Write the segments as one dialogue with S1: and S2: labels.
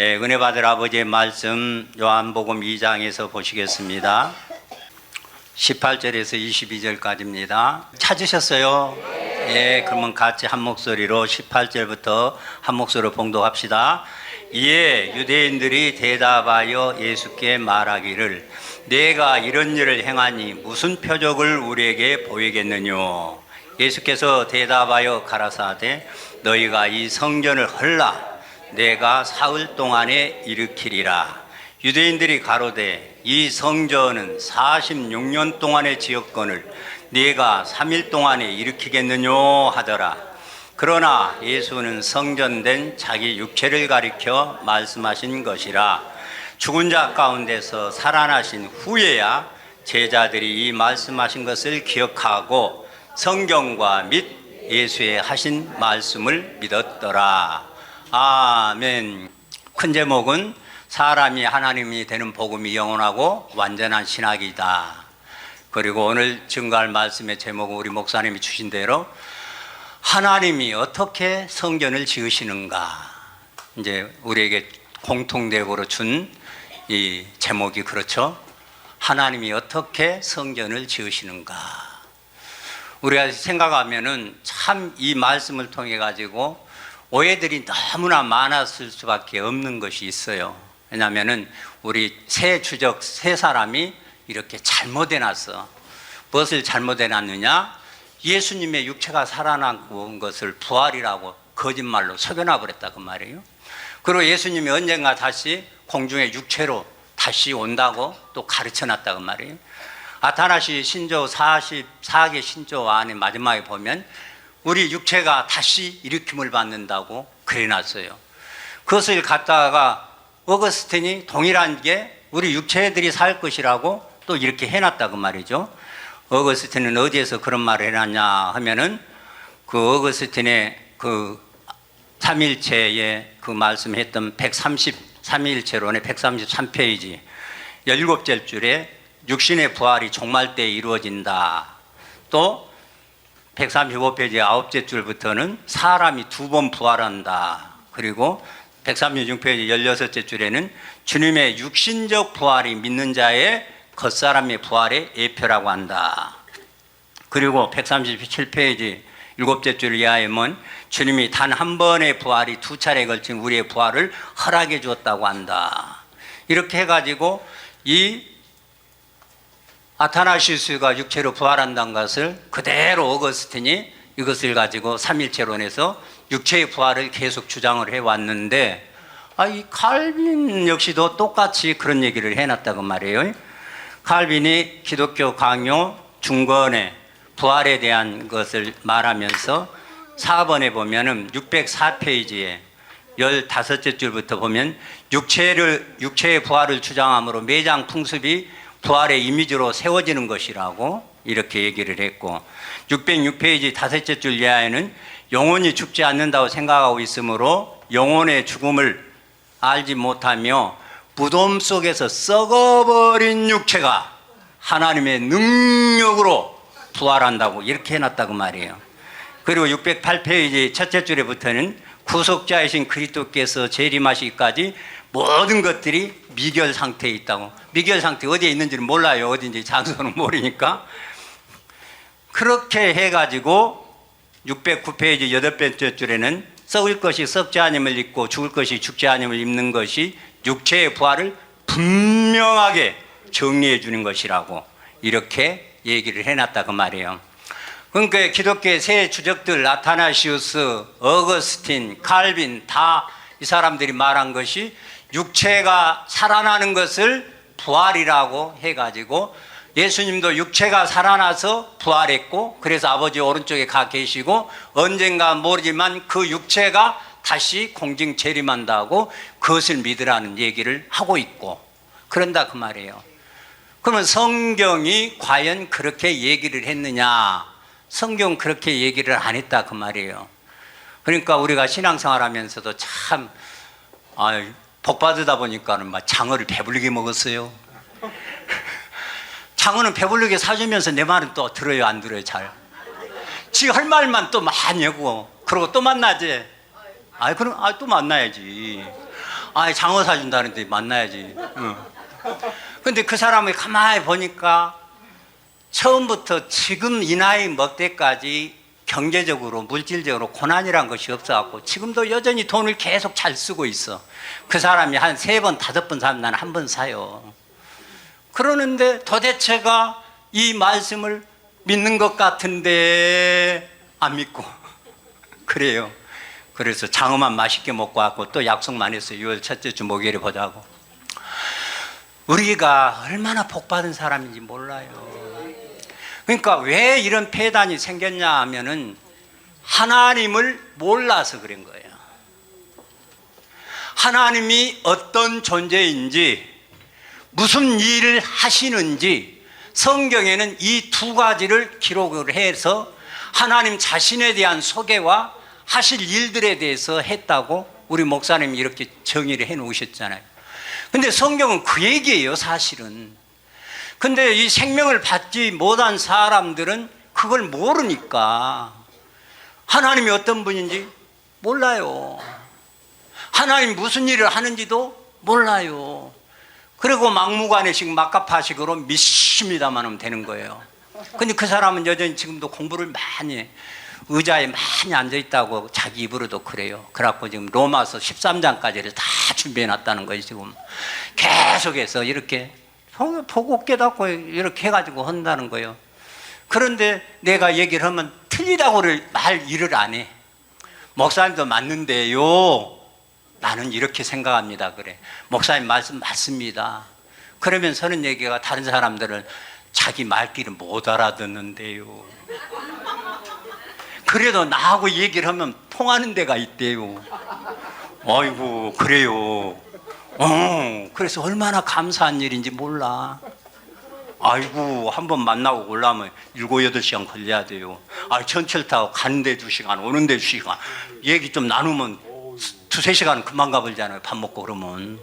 S1: 네, 은혜 받을 아버지의 말씀 요한복음 2장에서 보시겠습니다. 18절에서 22절까지입니다. 찾으셨어요? 네, 그러면 같이 한 목소리로 18절부터 한 목소리로 봉독합시다. 이에 유대인들이 대답하여 예수께 말하기를 내가 이런 일을 행하니 무슨 표적을 우리에게 보이겠느뇨? 예수께서 대답하여 가라사대 너희가 이 성전을 헐라 내가 사흘 동안에 일으키리라. 유대인들이 가로되 이 성전은 46년 동안의 지었거늘 네가 3일 동안에 일으키겠느뇨 하더라. 그러나 예수는 성전된 자기 육체를 가리켜 말씀하신 것이라. 죽은 자 가운데서 살아나신 후에야 제자들이 이 말씀하신 것을 기억하고 성경과 및 예수의 하신 말씀을 믿었더라. 아멘. 큰 제목은 사람이 하나님이 되는 복음이 영원하고 완전한 신학이다. 그리고 오늘 증거할 말씀의 제목은 우리 목사님이 주신 대로 하나님이 어떻게 성전을 지으시는가, 이제 우리에게 공통대우로 준 이 제목이 그렇죠. 하나님이 어떻게 성전을 지으시는가. 우리가 생각하면은 참 이 말씀을 통해 가지고 오해들이 너무나 많았을 수밖에 없는 것이 있어요. 왜냐하면은 우리 세 주적 세 사람이 이렇게 잘못해 놨어. 무엇을 잘못해 놨느냐? 예수님의 육체가 살아난 것을 부활이라고 거짓말로 속여놔 버렸다 그 말이에요. 그리고 예수님이 언젠가 다시 공중의 육체로 다시 온다고 또 가르쳐 놨다 그 말이에요. 아타나시 신조 44개 신조 안에 마지막에 보면 우리 육체가 다시 일으킴을 받는다고 그래놨어요. 그것을 갖다가 어거스틴이 동일한 게 우리 육체들이 살 것이라고 또 이렇게 해놨다 그 말이죠. 어거스틴은 어디에서 그런 말을 해놨냐 하면은 그 어거스틴의 그 삼일체에 그 말씀했던 133일체론의 133페이지 17째 줄에 육신의 부활이 종말 때 이루어진다. 또 135페이지 9째 줄부터는 사람이 두 번 부활한다. 그리고 136페이지 16째 줄에는 주님의 육신적 부활이 믿는 자의 겉사람의 부활의 예표라고 한다. 그리고 137페이지 7째 줄 이하에 보면 주님이 단 한 번의 부활이 두 차례에 걸친 우리의 부활을 허락해 주었다고 한다. 이렇게 해가지고 이 아타나시우스가 육체로 부활한다는 것을 그대로 어거스틴이 이것을 가지고 삼일체론에서 육체의 부활을 계속 주장을 해왔는데, 이 칼빈 역시도 똑같이 그런 얘기를 해놨다고 말이에요. 칼빈이 기독교 강요 중건에 부활에 대한 것을 말하면서 4번에 보면은 604페이지에 15째 줄부터 보면 육체의 부활을 주장함으로 매장 풍습이 부활의 이미지로 세워지는 것이라고 이렇게 얘기를 했고, 606페이지 5째 줄 이하에는 영혼이 죽지 않는다고 생각하고 있으므로 영혼의 죽음을 알지 못하며 무덤 속에서 썩어버린 육체가 하나님의 능력으로 부활한다고 이렇게 해놨다고 말이에요. 그리고 608페이지 첫째 줄에부터는 구속자이신 그리스도께서 재림하시기까지 모든 것들이 미결 상태에 있다고. 미결 상태 어디에 있는지는 몰라요. 어딘지 장소는 모르니까. 그렇게 해가지고 609페이지 8번째 줄에는 썩을 것이 썩지 아님을 입고 죽을 것이 죽지 아님을 입는 것이 육체의 부활을 분명하게 정리해 주는 것이라고 이렇게 얘기를 해놨다 그 말이에요. 그러니까 기독교의 세 주적들 아타나시우스, 어거스틴, 칼빈 다 이 사람들이 말한 것이 육체가 살아나는 것을 부활이라고 해가지고 예수님도 육체가 살아나서 부활했고 그래서 아버지 오른쪽에 가 계시고 언젠가 모르지만 그 육체가 다시 공중 재림한다고 그것을 믿으라는 얘기를 하고 있고 그런다 그 말이에요. 그러면 성경이 과연 그렇게 얘기를 했느냐? 성경 그렇게 얘기를 안 했다 그 말이에요. 그러니까 우리가 신앙생활 하면서도 참 복 받으다 보니까는 막 장어를 배불리게 먹었어요. 장어는 배불리게 사주면서 내 말은 또 들어요 안 들어요? 잘 지 할 말만 또 많이 하고 그러고 또 만나지. 그럼 또 만나야지. 아, 장어 사준다는데 만나야지. 근데 그 사람을 가만히 보니까 처음부터 지금 이 나이 먹때까지 경제적으로 물질적으로 고난이란 것이 없어갖고 지금도 여전히 돈을 계속 잘 쓰고 있어. 그 사람이 한 3번 5번 사면 나는 한 번 사요. 그러는데 도대체가 이 말씀을 믿는 것 같은데 안 믿고 그래요. 그래서 장어만 맛있게 먹고 왔고 또 약속만 했어요. 6월 첫째 주 목요일에 보자고. 우리가 얼마나 복받은 사람인지 몰라요. 그러니까 왜 이런 폐단이 생겼냐 하면은 하나님을 몰라서 그런 거예요. 하나님이 어떤 존재인지 무슨 일을 하시는지 성경에는 이 2가지를 기록을 해서 하나님 자신에 대한 소개와 하실 일들에 대해서 했다고 우리 목사님이 이렇게 정의를 해 놓으셨잖아요. 근데 성경은 그 얘기예요, 사실은. 근데 이 생명을 받지 못한 사람들은 그걸 모르니까 하나님이 어떤 분인지 몰라요. 하나님 무슨 일을 하는지도 몰라요. 그리고 막무가내식 막가파식으로 믿습니다만 하면 되는 거예요. 근데 그 사람은 여전히 지금도 공부를 많이 해. 의자에 많이 앉아있다고 자기 입으로도 그래요. 그래갖고 지금 로마서 13장까지를 다 준비해 놨다는 거예요. 지금 계속해서 이렇게 보고 깨닫고 이렇게 해가지고 한다는 거예요. 그런데 내가 얘기를 하면 틀리다고 말 일을 안 해. 목사님도 맞는데요, 나는 이렇게 생각합니다. 그래. 목사님 말씀 맞습니다. 그러면 서는 얘기가 다른 사람들은 자기 말귀를 못 알아듣는데요. 그래도 나하고 얘기를 하면 통하는 데가 있대요. 아이고 그래요. 그래서 얼마나 감사한 일인지 몰라. 아이고 한번 만나고 올라면 7, 8시간 걸려야 돼요. 아, 전철 타고 가는데 2시간 오는데 2시간 얘기 좀 나누면 2, 3시간 금방 가버리잖아요. 밥 먹고 그러면.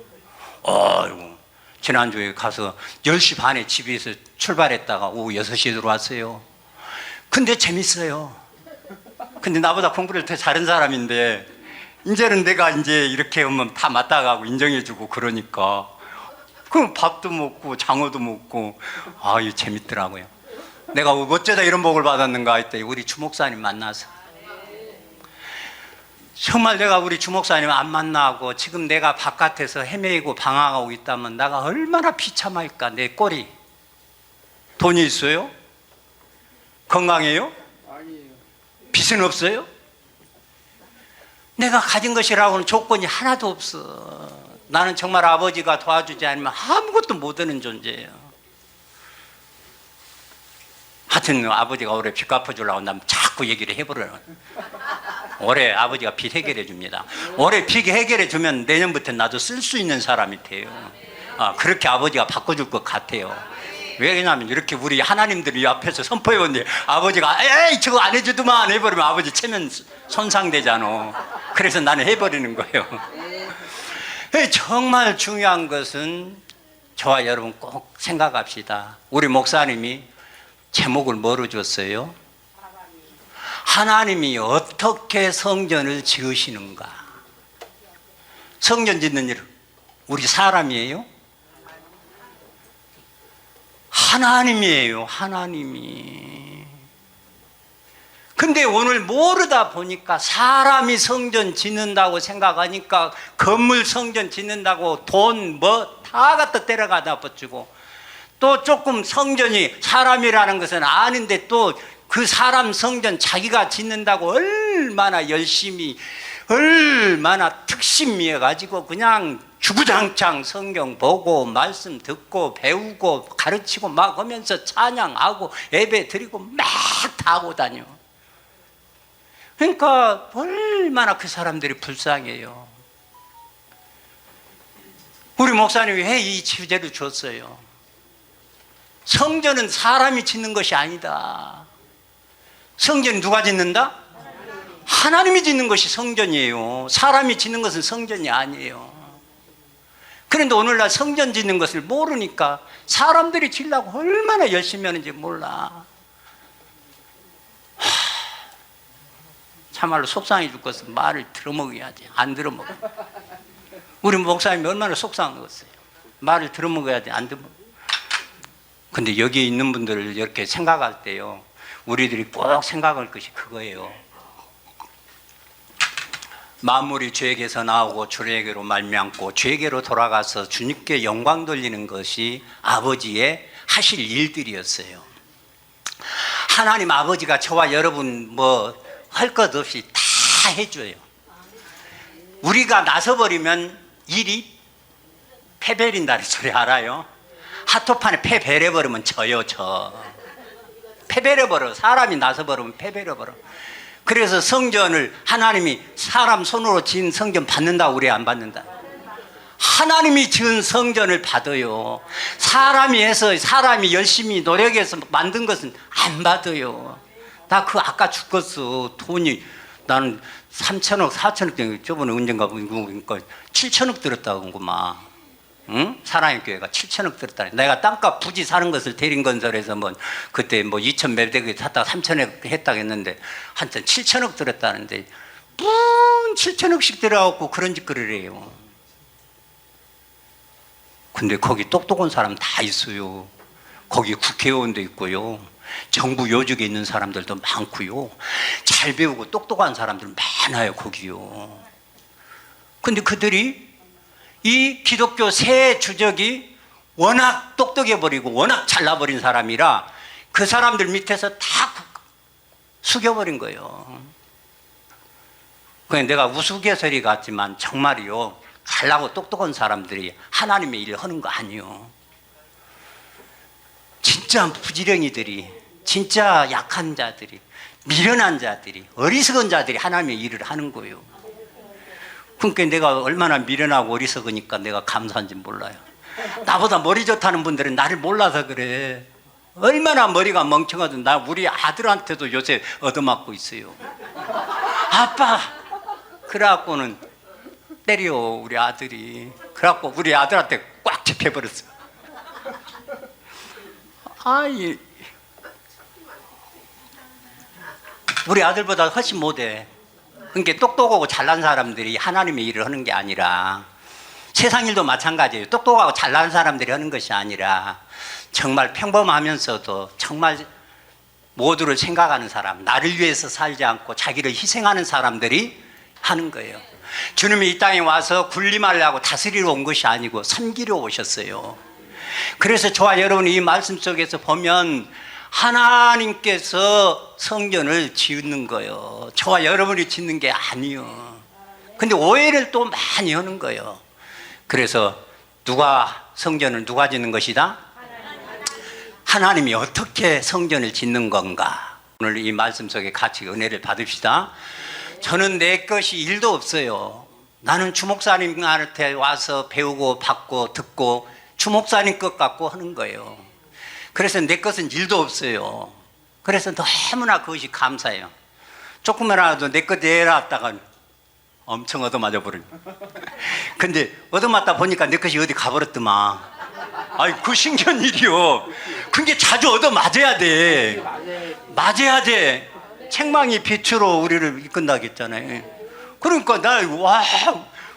S1: 아이고 지난주에 가서 10시 반에 집에서 출발했다가 오후 6시에 들어왔어요. 근데 재밌어요. 근데 나보다 공부를 더 잘한 사람인데 이제는 내가 이제 이렇게 하면 다 맞다가고 인정해주고 그러니까 그럼 밥도 먹고 장어도 먹고 이거 재밌더라고요. 내가 어쩌다 이런 복을 받았는가 했더니 우리 주목사님 만나서 정말 내가 우리 주목사님 안 만나고 지금 내가 바깥에서 헤매이고 방황하고 있다면 내가 얼마나 비참할까. 내 꼴이. 돈이 있어요? 건강해요? 빚은 없어요? 내가 가진 것이라고는 조건이 하나도 없어. 나는 정말 아버지가 도와주지 않으면 아무것도 못하는 존재예요. 하여튼 아버지가 올해 빚 갚아주려고 나면 자꾸 얘기를 해버려요. 올해 아버지가 빚 해결해 줍니다. 올해 빚 해결해 주면 내년부터 나도 쓸 수 있는 사람이 돼요. 그렇게 아버지가 바꿔줄 것 같아요. 왜냐하면 이렇게 우리 하나님들이 앞에서 선포해오는데 아버지가 에이 저거 안 해주더만 해버리면 아버지 체면 손상되잖아. 그래서 나는 해버리는 거예요. 정말 중요한 것은 저와 여러분 꼭 생각합시다. 우리 목사님이 제목을 뭐로 줬어요? 하나님이 어떻게 성전을 지으시는가. 성전 짓는 일 우리 사람이에요? 하나님이에요. 하나님이. 근데 오늘 모르다 보니까 사람이 성전 짓는다고 생각하니까 건물 성전 짓는다고 돈 뭐 다 갖다 때려가다 버치고 또 조금 성전이 사람이라는 것은 아는데 또 그 사람 성전 자기가 짓는다고 얼마나 열심히 얼마나 특심미해 가지고 그냥 주구장창 성경 보고 말씀 듣고 배우고 가르치고 막 하면서 찬양하고 예배 드리고 막 다 하고 다녀. 그러니까 얼마나 그 사람들이 불쌍해요. 우리 목사님이 왜 이 주제를 줬어요? 성전은 사람이 짓는 것이 아니다. 성전은 누가 짓는다? 하나님이 짓는 것이 성전이에요. 사람이 짓는 것은 성전이 아니에요. 그런데 오늘날 성전 짓는 것을 모르니까 사람들이 지으려고 얼마나 열심히 하는지 몰라. 참말로 속상해 죽겠어. 말을 들어먹어야지. 안 들어먹어. 우리 목사님이 얼마나 속상하겠어요. 말을 들어먹어야 돼, 안 들어먹어. 근데 여기 있는 분들을 이렇게 생각할 때요, 우리들이 꼭 생각할 것이 그거예요. 만물이 죄에게서 나오고 주에게로 말미암고 죄에게로 돌아가서 주님께 영광 돌리는 것이 아버지의 하실 일들이었어요. 하나님 아버지가 저와 여러분 뭐 할 것 없이 다 해줘요. 우리가 나서버리면 일이 패배린다는 소리 알아요? 하토판에 패배려버리면 져요. 패배려버려. 사람이 나서버리면 패배려버려. 그래서 성전을 하나님이 사람 손으로 지은 성전 받는다고 그래, 안 받는다? 하나님이 지은 성전을 받아요. 사람이 해서, 사람이 열심히 노력해서 만든 것은 안 받아요. 나 그 아까 죽었어. 돈이 나는 3천억 4천억 정도, 저번에 언젠가 보니까 7천억 들었다고 한구만. 응? 사랑의 교회가 7천억 들었다. 내가 땅값 부지 사는 것을 대림건설에서 뭐 그때 뭐 2천 몇 대기 샀다가 3천억 했다고 했는데 한참 7천억 들었다는데 7천억씩 들어가고 그런 짓거리를 해요. 근데 거기 똑똑한 사람 다 있어요. 거기 국회의원도 있고요, 정부 요직에 있는 사람들도 많고요, 잘 배우고 똑똑한 사람들 많아요 거기요. 근데 그들이 이 기독교 새 주적이 워낙 똑똑해버리고 워낙 잘나버린 사람이라 그 사람들 밑에서 다 숙여버린 거예요. 그냥 내가 우스갯소리 같지만 정말이요, 잘나고 똑똑한 사람들이 하나님의 일을 하는 거 아니에요. 진짜 부지런이들이, 진짜 약한 자들이, 미련한 자들이, 어리석은 자들이 하나님의 일을 하는 거예요. 그러니까 내가 얼마나 미련하고 어리석으니까 내가 감사한지 몰라요. 나보다 머리 좋다는 분들은 나를 몰라서 그래. 얼마나 머리가 멍청하든 나 우리 아들한테도 요새 얻어맞고 있어요. 아빠! 그래갖고는 때려, 우리 아들이. 그래갖고 우리 아들한테 꽉 집혀버렸어. 아이, 우리 아들보다 훨씬 못해. 그러니까 똑똑하고 잘난 사람들이 하나님의 일을 하는 게 아니라, 세상 일도 마찬가지예요. 똑똑하고 잘난 사람들이 하는 것이 아니라 정말 평범하면서도 정말 모두를 생각하는 사람, 나를 위해서 살지 않고 자기를 희생하는 사람들이 하는 거예요. 주님이 이 땅에 와서 군림하려고 다스리러 온 것이 아니고 섬기러 오셨어요. 그래서 저와 여러분이 이 말씀 속에서 보면 하나님께서 성전을 짓는 거예요. 저와 여러분이 짓는 게 아니에요. 근데 오해를 또 많이 하는 거예요. 그래서 성전을 누가 짓는 것이다? 하나님이 어떻게 성전을 짓는 건가? 오늘 이 말씀 속에 같이 은혜를 받읍시다. 저는 내 것이 일도 없어요. 나는 주목사님한테 와서 배우고 받고 듣고 주목사님 것 갖고 하는 거예요. 그래서 내 것은 일도 없어요. 그래서 너무나 그것이 감사해요. 조금이라도 내 것 내놨다가 엄청 얻어맞아 버려요. 근데 얻어맞다 보니까 내 것이 어디 가버렸더만. 아이, 그 신기한 일이요. 그게 자주 얻어맞아야 돼. 맞아야 돼. 책망이 빛으로 우리를 이끈다겠잖아요. 그러니까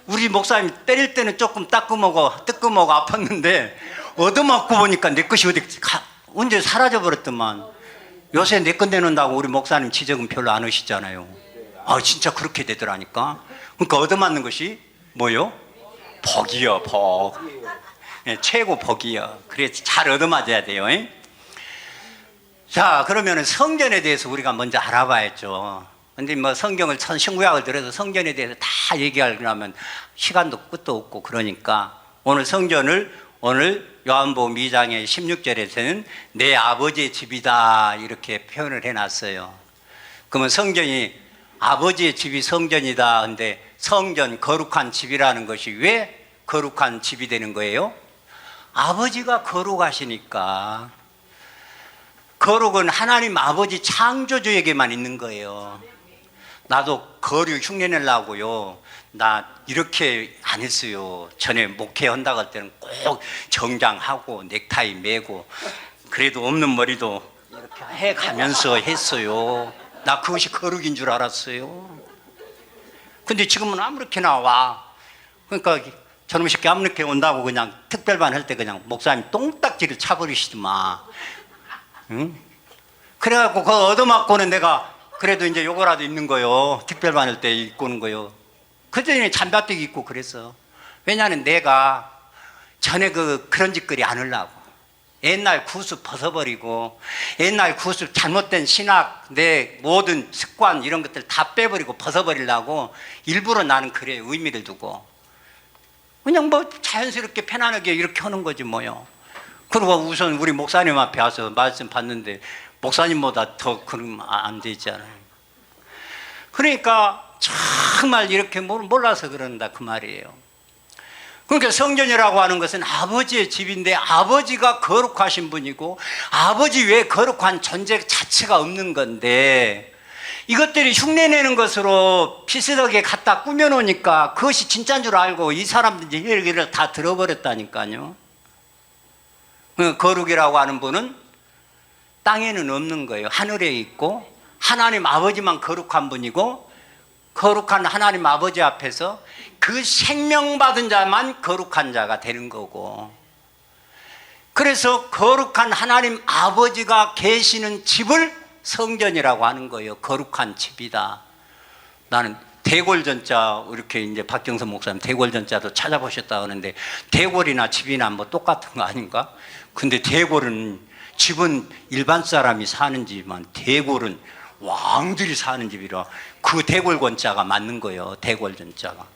S1: 우리 목사님 때릴 때는 조금 뜨끔하고 아팠는데 얻어맞고 보니까 내 것이 언제 사라져 버렸더만. 요새 내 것 내놓는다고 우리 목사님 지적은 별로 안 하시잖아요. 아, 진짜 그렇게 되더라니까. 그러니까 얻어맞는 것이 뭐요? 복이요, 복. 네, 최고 복이요. 그래서 잘 얻어맞아야 돼요. 자, 그러면 성전에 대해서 우리가 먼저 알아봐야죠. 근데 뭐 성경을 신구약을 들어서 성전에 대해서 다 얘기하려면 시간도 끝도 없고, 그러니까 오늘 성전을 오늘 요한복음 2장의 16절에서는 내 아버지의 집이다 이렇게 표현을 해놨어요. 그러면 성전이 아버지의 집이 성전이다. 근데 성전, 거룩한 집이라는 것이 왜 거룩한 집이 되는 거예요? 아버지가 거룩하시니까. 거룩은 하나님 아버지 창조주에게만 있는 거예요. 나도 거룩 흉내내려고요, 나 이렇게 안 했어요. 전에 목회한다고 할 때는 꼭 정장하고 넥타이 매고 그래도 없는 머리도 이렇게 해가면서 했어요. 나 그것이 거룩인 줄 알았어요. 근데 지금은 아무렇게나 와. 그러니까 저놈 새끼 암늦게 온다고 그냥 특별반 할 때 그냥 목사님 똥딱지를 차버리시더만. 응? 그래갖고 그거 얻어맞고는 내가 그래도 이제 요거라도 입는 거요. 특별반 할 때 입고 오는 거요. 그전에 잠바띠기 입고 그랬어. 왜냐하면 내가 전에 그런 짓거리 안 하려고. 옛날 구습 벗어버리고, 옛날 구습 잘못된 신학, 내 모든 습관 이런 것들 다 빼버리고 벗어버리려고 일부러 나는 그래 의미를 두고. 그냥 뭐 자연스럽게 편안하게 이렇게 하는 거지 뭐요. 그리고 우선 우리 목사님 앞에 와서 말씀 받는데 목사님보다 더 그러면 안 되잖아요. 그러니까 정말 이렇게 몰라서 그런다 그 말이에요. 그러니까 성전이라고 하는 것은 아버지의 집인데 아버지가 거룩하신 분이고 아버지 외에 거룩한 존재 자체가 없는 건데 이것들이 흉내내는 것으로 피스덕에 갖다 꾸며놓으니까 그것이 진짜인 줄 알고 이 사람들이 얘기를 다 들어버렸다니까요. 거룩이라고 하는 분은 땅에는 없는 거예요. 하늘에 있고 하나님 아버지만 거룩한 분이고 거룩한 하나님 아버지 앞에서 그 생명받은 자만 거룩한 자가 되는 거고, 그래서 거룩한 하나님 아버지가 계시는 집을 성전이라고 하는 거예요. 거룩한 집이다. 나는 대궐전자, 이렇게 이제 박경선 목사님 대궐전자도 찾아보셨다 하는데 대궐이나 집이나 뭐 똑같은 거 아닌가? 근데 대궐은 집은 일반 사람이 사는 집이지만 대궐은 왕들이 사는 집이라 그 대궐권자가 맞는 거예요. 대궐전자가.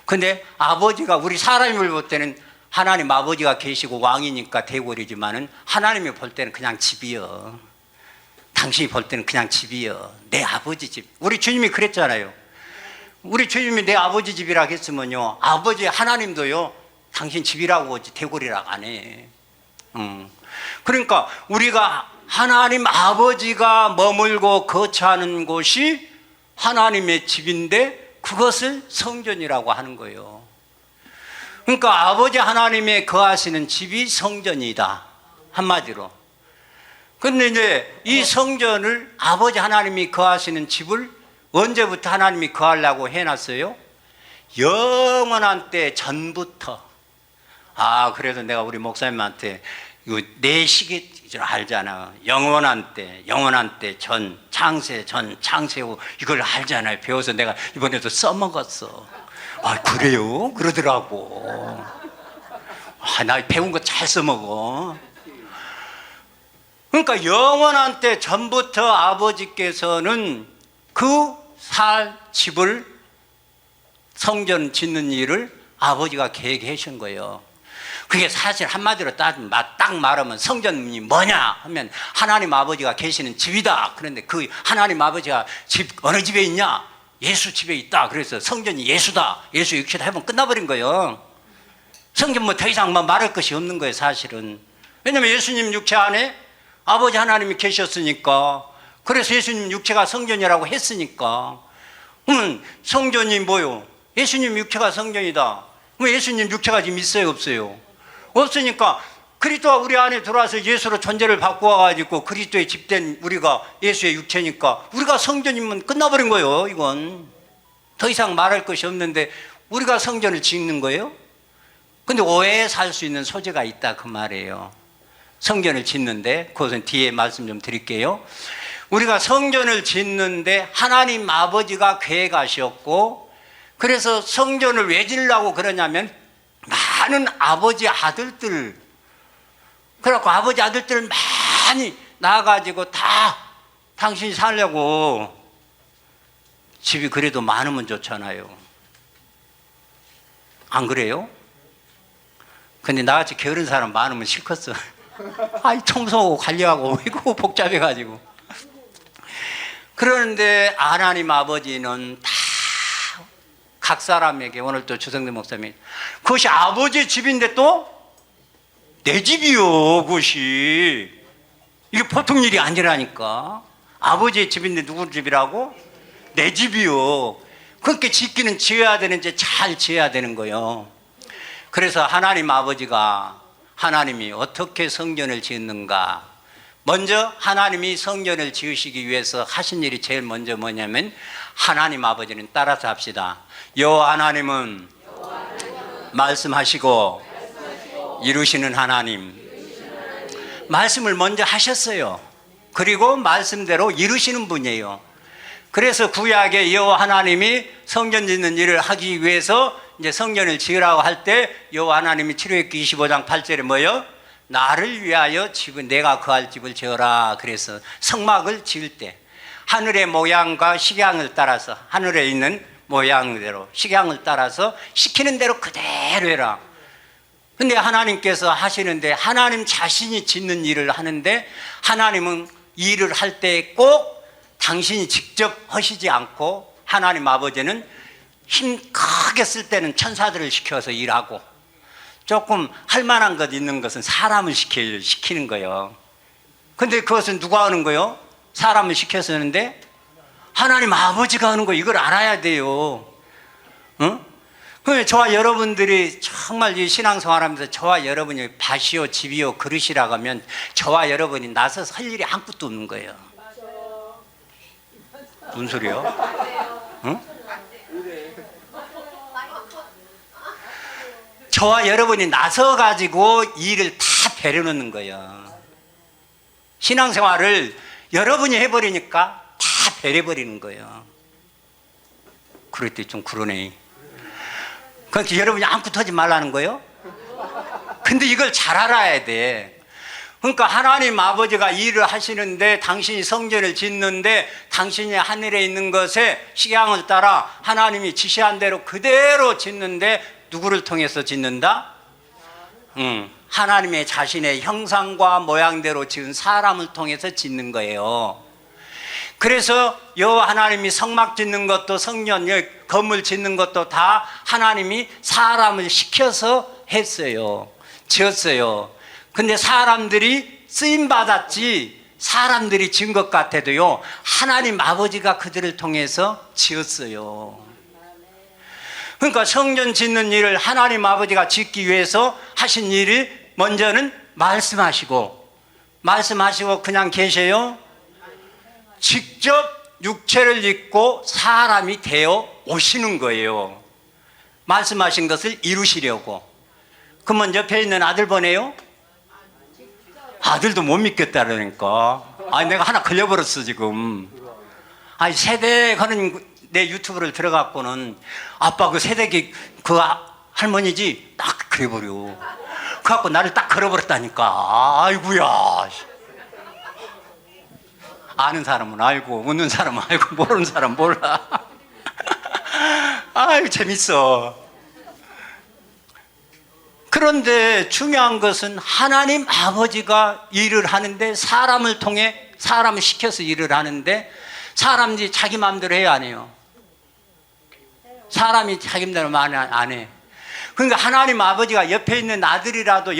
S1: 근데 아버지가 우리 사람이 볼 때는 하나님 아버지가 계시고 왕이니까 대궐이지만은 하나님이 볼 때는 그냥 집이요. 당신이 볼 때는 그냥 집이요. 내 아버지 집. 우리 주님이 그랬잖아요. 우리 주님이 내 아버지 집이라고 했으면요, 아버지 하나님도요 당신 집이라고 하지 대궐이라고 안 해. 그러니까 우리가 하나님 아버지가 머물고 거처하는 곳이 하나님의 집인데 그것을 성전이라고 하는 거예요. 그러니까 아버지 하나님의 거하시는 집이 성전이다 한마디로. 그런데 이제 이 성전을 아버지 하나님이 거하시는 집을 언제부터 하나님이 거하려고 해놨어요? 영원한 때 전부터. 그래도 내가 우리 목사님한테 내 시기 알잖아. 영원한 때 전, 창세 전, 창세 후 이걸 알잖아요. 배워서 내가 이번에도 써먹었어. 그래요? 그러더라고. 나 배운 거 잘 써먹어. 그러니까 영원한 때 전부터 아버지께서는 그 살 집을 성전 짓는 일을 아버지가 계획하신 거예요. 그게 사실 한마디로 따지면 딱 말하면 성전이 뭐냐 하면 하나님 아버지가 계시는 집이다. 그런데 그 하나님 아버지가 집 어느 집에 있냐? 예수 집에 있다. 그래서 성전이 예수다. 예수 육체다 하면 끝나버린 거예요. 성전 뭐 더 이상 말할 것이 없는 거예요 사실은. 왜냐하면 예수님 육체 안에 아버지 하나님이 계셨으니까. 그래서 예수님 육체가 성전이라고 했으니까. 그러면 성전이 뭐요? 예수님 육체가 성전이다. 그럼 예수님 육체가 지금 있어요 없어요? 없으니까 그리스도가 우리 안에 들어와서 예수로 존재를 바꾸어가지고 그리스도의 집된 우리가 예수의 육체니까 우리가 성전이면 끝나버린 거예요. 이건 더 이상 말할 것이 없는데 우리가 성전을 짓는 거예요? 근데 오해에 살 수 있는 소재가 있다 그 말이에요. 성전을 짓는데 그것은 뒤에 말씀 좀 드릴게요. 우리가 성전을 짓는데 하나님 아버지가 계획하셨고, 그래서 성전을 왜 지으려고 그러냐면 많은 아버지 아들들, 그래갖고 아버지 아들들을 많이 낳아가지고 다 당신이 살려고. 집이 그래도 많으면 좋잖아요. 안 그래요? 근데 나같이 게으른 사람 많으면 싫겠어. 청소하고 관리하고 이거 복잡해가지고. 그런데 하나님 아버지는 다 각 사람에게, 오늘 또 주성대 목사님, 그것이 아버지의 집인데 또 내 집이요. 그것이 이게 보통 일이 아니라니까. 아버지의 집인데 누구 집이라고? 내 집이요. 그렇게 짓기는 지어야 되는지 잘 지어야 되는 거예요. 그래서 하나님 아버지가, 하나님이 어떻게 성전을 짓는가. 먼저 하나님이 성전을 지으시기 위해서 하신 일이 제일 먼저 뭐냐면, 하나님 아버지는 따라서 합시다. 여호와 하나님은 말씀하시고 이루시는 하나님. 말씀을 먼저 하셨어요. 그리고 말씀대로 이루시는 분이에요. 그래서 구약의 여호와 하나님이 성전 짓는 일을 하기 위해서 이제 성전을 지으라고 할 때 여호와 하나님이 출애굽기 25장 8절에 뭐요? 나를 위하여 집은 내가 거할 집을 지어라. 그래서 성막을 지을 때 하늘의 모양과 식양을 따라서 하늘에 있는 모양대로 식양을 따라서 시키는 대로 그대로 해라. 근데 하나님께서 하시는데 하나님 자신이 짓는 일을 하는데 하나님은 일을 할 때 꼭 당신이 직접 하시지 않고 하나님 아버지는 힘 크게 쓸 때는 천사들을 시켜서 일하고 조금 할 만한 것 있는 것은 사람을 시키는 거예요. 근데 그것은 누가 하는 거예요? 사람을 시켜서 하는데 하나님 아버지가 하는 거 이걸 알아야 돼요. 응? 저와 여러분들이 정말 이 신앙생활하면서 저와 여러분이 밭이요 집이요 그릇이라고 하면 저와 여러분이 나서서 할 일이 아무것도 없는 거예요. 무슨 소리요? 응? 저와 여러분이 나서가지고 일을 다 배려놓는 거예요. 신앙생활을 여러분이 해버리니까 다 배려버리는 거예요. 그럴 때 좀 그러네. 그러니까 여러분이 아무것도 하지 말라는 거예요? 근데 이걸 잘 알아야 돼. 그러니까 하나님 아버지가 일을 하시는데 당신이 성전을 짓는데 당신이 하늘에 있는 것에 식양을 따라 하나님이 지시한 대로 그대로 짓는데 누구를 통해서 짓는다? 하나님의 자신의 형상과 모양대로 지은 사람을 통해서 짓는 거예요. 그래서 여호와 하나님이 성막 짓는 것도 성전 건물 짓는 것도 다 하나님이 사람을 시켜서 했어요. 지었어요. 근데 사람들이 쓰임 받았지 사람들이 지은 것 같아도요 하나님 아버지가 그들을 통해서 지었어요. 그러니까 성전 짓는 일을 하나님 아버지가 짓기 위해서 하신 일이 먼저는 말씀하시고 그냥 계세요? 직접 육체를 입고 사람이 되어 오시는 거예요. 말씀하신 것을 이루시려고. 그러면 옆에 있는 아들 보내요? 아들도 못 믿겠다라니까. 아니 내가 하나 걸려버렸어 지금. 아니 세대 하는 내 유튜브를 들어갖고는 아빠 그 세대기 그 할머니지 딱 그래버려. 그래갖고 나를 딱 걸어버렸다니까. 아이고야. 아는 사람은 알고 웃는 사람은 알고 모르는 사람은 몰라. 아유 재밌어. 그런데 중요한 것은 하나님 아버지가 일을 하는데 사람을 통해 사람을 시켜서 일을 하는데 사람들이 자기 마음대로 해요 안 해요? 사람이 자기 마음대로 안 해. 그러니까 하나님 아버지가 옆에 있는 아들이라도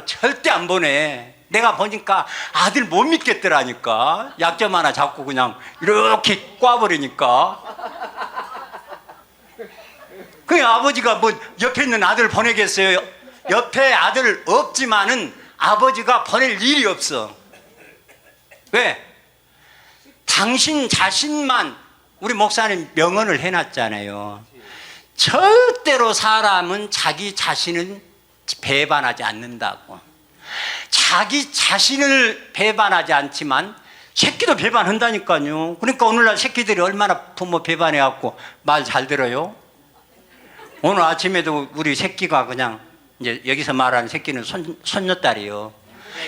S1: 절대 안 보내. 내가 보니까 아들 못 믿겠더라니까. 약점 하나 잡고 그냥 이렇게 꽈버리니까. 그 아버지가 뭐 옆에 있는 아들을 보내겠어요? 옆에 아들 없지만은 아버지가 보낼 일이 없어. 왜? 당신 자신만 우리 목사님 명언을 해놨잖아요. 절대로 사람은 자기 자신은 배반하지 않는다고. 자기 자신을 배반하지 않지만 새끼도 배반한다니까요. 그러니까 오늘날 새끼들이 얼마나 부모 배반해갖고 말 잘 들어요. 오늘 아침에도 우리 새끼가 그냥 이제 여기서 말하는 새끼는 손녀딸이요.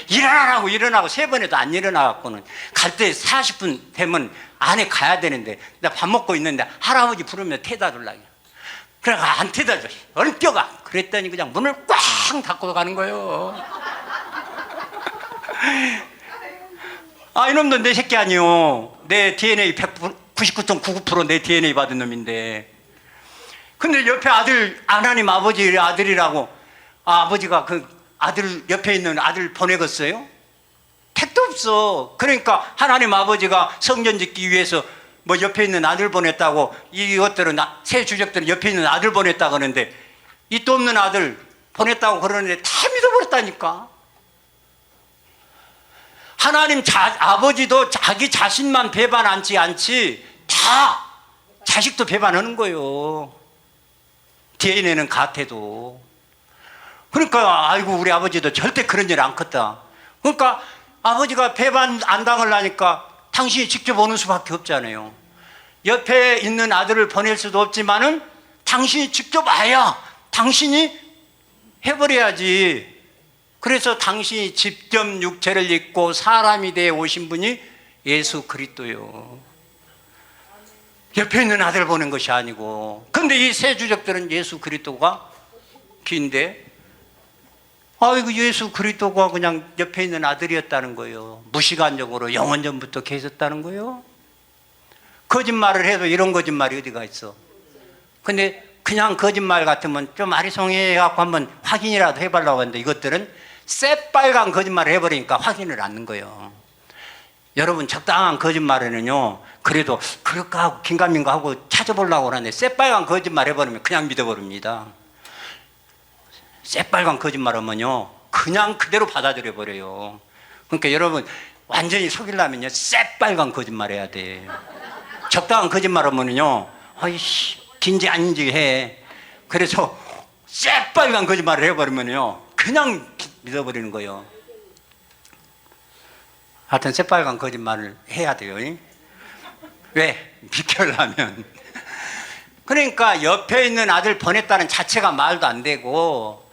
S1: 일어나고 세 번 해도 안 일어나갖고는 갈 때 40분 되면 안에 가야 되는데 나 밥 먹고 있는데 할아버지 부르면 태다 줄라고. 그래가 안 태다 줘. 얼른 뛰어가. 그랬더니 그냥 문을 꽝 닫고 가는 거예요. 아 이놈도 내 새끼 아니요. 내 DNA 99.99% 내 DNA 받은 놈인데. 근데 옆에 아들 하나님 아버지 아들이라고 아버지가 그 아들 옆에 있는 아들 보내겠어요? 택도 없어. 그러니까 하나님 아버지가 성전 짓기 위해서 뭐 옆에 있는 아들 보냈다고 이것들은 새 주적들은 옆에 있는 아들 보냈다고 하는데 이도 없는 아들 보냈다고 그러는데 다 믿어버렸다니까. 하나님 아버지도 자기 자신만 배반하지 않지 다 자식도 배반하는 거예요. DNA는 같아도. 그러니까 아이고 우리 아버지도 절대 그런 일 않겠다. 그러니까 아버지가 배반 안 당하려니까 당신이 직접 오는 수밖에 없잖아요. 옆에 있는 아들을 보낼 수도 없지만은 당신이 직접 와야 당신이 해버려야지. 그래서 당신이 직접 육체를 입고 사람이 되어 오신 분이 예수 그리스도요. 옆에 있는 아들 보낸 것이 아니고. 근데 이 세 주적들은 예수 그리스도가 긴데, 아이고 예수 그리스도가 그냥 옆에 있는 아들이었다는 거예요. 무시간적으로 영원전부터 계셨다는 거예요. 거짓말을 해도 이런 거짓말이 어디가 있어. 근데 그냥 거짓말 같으면 좀 아리송해갖고 한번 확인이라도 해보려고 하는데, 이것들은 새빨간 거짓말을 해버리니까 확인을 않는 거예요. 여러분 적당한 거짓말에는요, 그래도 그럴까 하고 긴가민가 하고 찾아보려고 하는데 새빨간 거짓말 해버리면 그냥 믿어버립니다. 새빨간 거짓말 하면요 그냥 그대로 받아들여 버려요. 그러니까 여러분 완전히 속이려면요 새빨간 거짓말 해야 돼. 적당한 거짓말 하면요 아이씨 긴지 아닌지 해. 그래서 새빨간 거짓말을 해버리면요 그냥 믿어버리는 거예요. 하여튼 새빨간 거짓말을 해야 돼요. 왜? 믿으려면. 그러니까 옆에 있는 아들 보냈다는 자체가 말도 안 되고,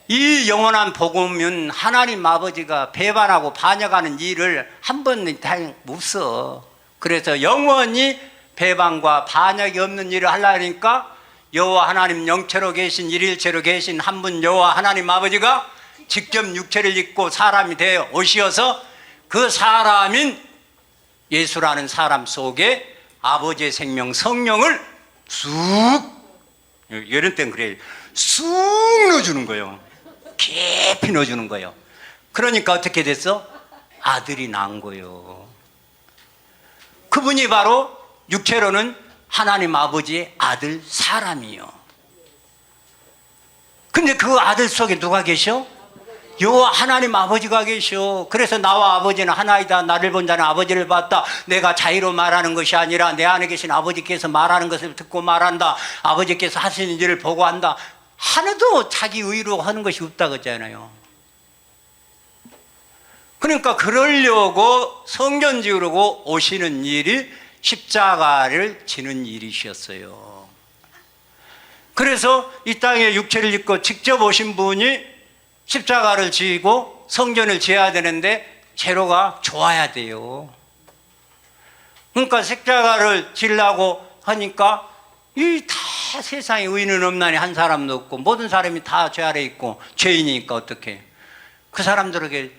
S1: 이 영원한 복음은 하나님 아버지가 배반하고 반역하는 일을 한 번은 다행 없어. 그래서 영원히 배반과 반역이 없는 일을 하려니까 여호와 하나님 영체로 계신 일일체로 계신 한 분 여호와 하나님 아버지가 직접 육체를 입고 사람이 되어 오시어서 그 사람인 예수라는 사람 속에 아버지의 생명 성령을 쑥, 이런 때는 그래요, 쑥 넣어주는 거예요. 깊이 넣어주는 거예요. 그러니까 어떻게 됐어? 아들이 난 거예요. 그분이 바로 육체로는 하나님 아버지의 아들 사람이요. 근데 그 아들 속에 누가 계셔? 여호와 하나님 아버지가 계셔. 그래서 나와 아버지는 하나이다. 나를 본 자는 아버지를 봤다. 내가 자의로 말하는 것이 아니라 내 안에 계신 아버지께서 말하는 것을 듣고 말한다. 아버지께서 하시는 일을 보고 한다. 하나도 자기 의로 하는 것이 없다 그랬잖아요. 그러니까 그러려고 성전 지으려고 오시는 일이 십자가를 지는 일이셨어요. 그래서 이 땅에 육체를 입고 직접 오신 분이 십자가를 지고 성전을 지어야 되는데 재료가 좋아야 돼요. 그러니까 십자가를 지으려고 하니까 이 다 세상에 의인은 없나니 한 사람도 없고 모든 사람이 다 죄 아래 있고 죄인이니까 어떻게 그 사람들에게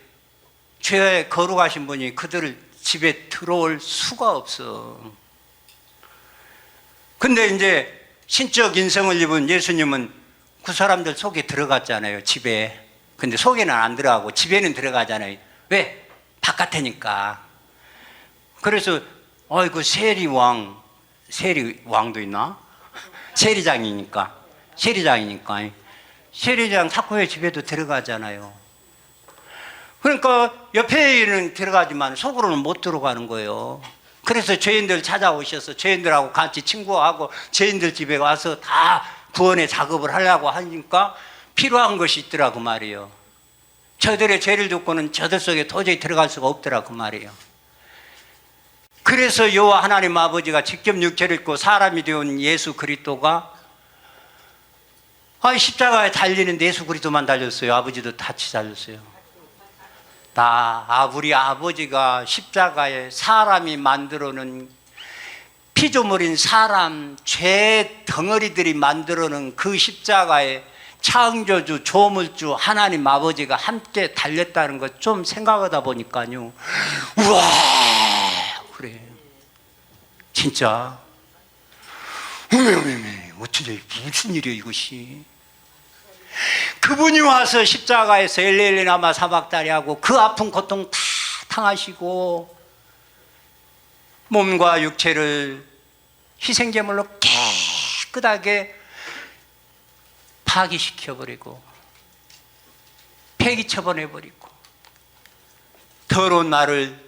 S1: 죄에 거룩하신 분이 그들을 집에 들어올 수가 없어. 근데 이제 신적 인성을 입은 예수님은 그 사람들 속에 들어갔잖아요. 집에. 근데 속에는 안 들어가고 집에는 들어가잖아요. 왜? 바깥에니까. 그래서 그 세리왕도 있나? 세리장이니까 세리장 사코의 집에도 들어가잖아요. 그러니까 옆에는 들어가지만 속으로는 못 들어가는 거예요. 그래서 죄인들 찾아오셔서 죄인들하고 같이 친구하고 죄인들 집에 와서 다 구원의 작업을 하려고 하니까 필요한 것이 있더라고 말이에요. 저들의 죄를 듣고는 저들 속에 도저히 들어갈 수가 없더라고 말이에요. 그래서 여호와 하나님 아버지가 직접 육체를 입고 사람이 되온 예수 그리스도가 십자가에 달리는 예수 그리스도만 달렸어요. 아버지도 같이 달렸어요. 다 우리 아버지가 십자가에 사람이 만들어놓은 피조물인 사람 죄 덩어리들이 만들어놓은 그 십자가에 창조주 조물주 하나님 아버지가 함께 달렸다는 것 좀 생각하다 보니까요, 우와 그래 진짜 어쩌지 무슨 일이야 이것이. 그분이 와서 십자가에서 엘레일레나마 사박다리하고 그 아픈 고통 다 당하시고 몸과 육체를 희생제물로 깨끗하게 파기시켜버리고 폐기 처분해버리고 더러운 나를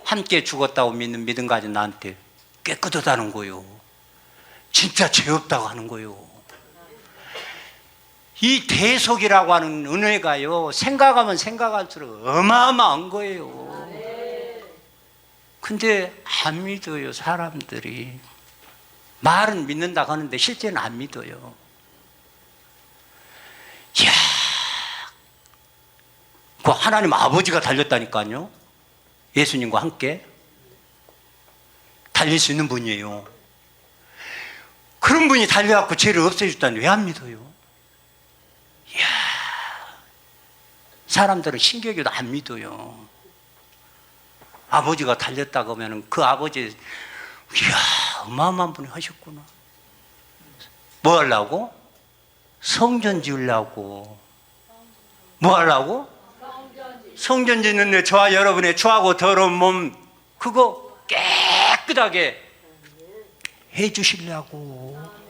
S1: 함께 죽었다고 믿는 믿음 가진 나한테 깨끗하다는 거요. 진짜 죄 없다고 하는 거요. 이 대속이라고 하는 은혜가요, 생각하면 생각할수록 어마어마한 거예요. 근데 안 믿어요, 사람들이. 말은 믿는다고 하는데 실제는 안 믿어요. 이야, 그 하나님 아버지가 달렸다니까요. 예수님과 함께 달릴 수 있는 분이에요. 그런 분이 달려갖고 죄를 없애줬다니 왜 안 믿어요? 이야, 사람들은 신기하게도 안 믿어요. 아버지가 달렸다고 하면 그 아버지, 이야, 어마어마한 분이 하셨구나. 뭐 하려고? 성전 지으려고. 뭐 하려고? 성전 짓는데 저와 여러분의 추하고 더러운 몸 그거 깨끗하게 해주시려고.